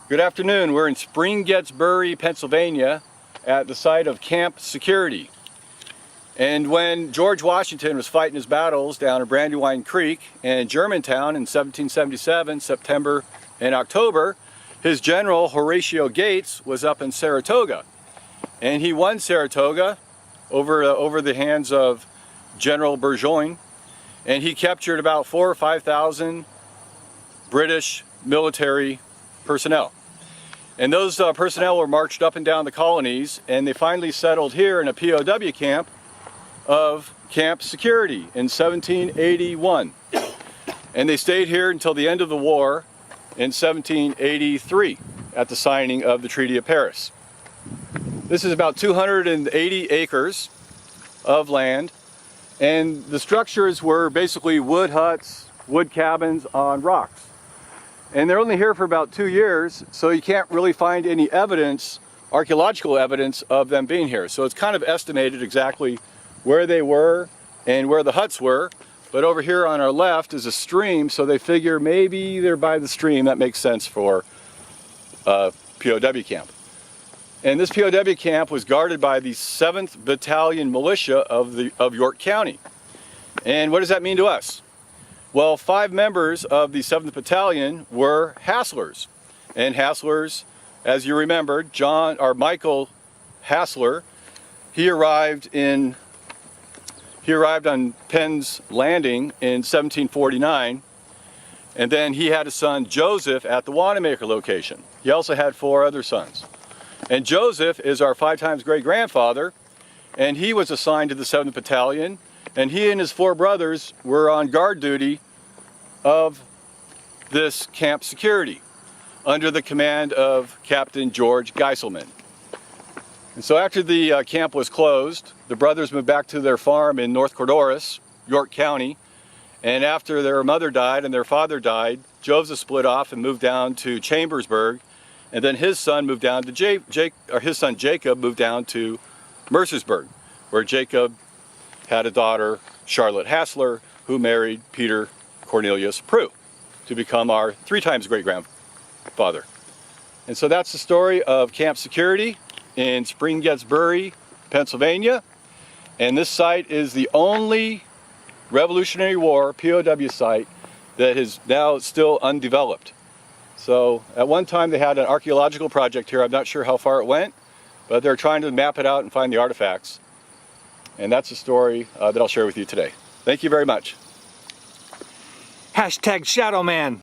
Good afternoon. We're in Springettsbury, Pennsylvania at the site of Camp Security. And when George Washington was fighting his battles down at Brandywine Creek and Germantown in 1777, September and October, his general Horatio Gates was up in Saratoga. And he won Saratoga over the hands of General Burgoyne, and he captured about 4,000 or 5,000 British military personnel. And those personnel were marched up and down the colonies, and they finally settled here in a POW camp of Camp Security in 1781. And they stayed here until the end of the war in 1783 at the signing of the Treaty of Paris. This is about 280 acres of land, and the structures were basically wood huts, wood cabins on rocks. And they're only here for about 2 years, so you can't really find any evidence, archaeological evidence of them being here. So it's kind of estimated exactly where they were and where the huts were. But over here on our left is a stream, so they figure maybe they're by the stream. That makes sense for a POW camp. And this POW camp was guarded by the 7th Battalion Militia of York County. And what does that mean to us? Well, 5 members of the 7th Battalion were Hasslers. And Hasslers, as you remember, Michael Hassler, he arrived on Penn's Landing in 1749, and then he had a son, Joseph, at the Wanamaker location. He also had 4 other sons. And Joseph is our 5 times great-grandfather, and he was assigned to the 7th Battalion, and he and his 4 brothers were on guard duty of this Camp Security under the command of Captain George Giselman. And so after the camp was closed, the brothers moved back to their farm in North Cordorus, York County, and after their mother died and their father died, Joseph split off and moved down to Chambersburg, and then his son moved down to his son Jacob moved down to Mercersburg, where Jacob had a daughter, Charlotte Hassler, who married Peter Cornelius Prue to become our 3 times great-grandfather. And so that's the story of Camp Security in Springettsbury, Pennsylvania. And this site is the only Revolutionary War POW site that is now still undeveloped. So at one time they had an archaeological project here. I'm not sure how far it went, but they're trying to map it out and find the artifacts. And that's the story that I'll share with you today. Thank you very much. #ShadowMan.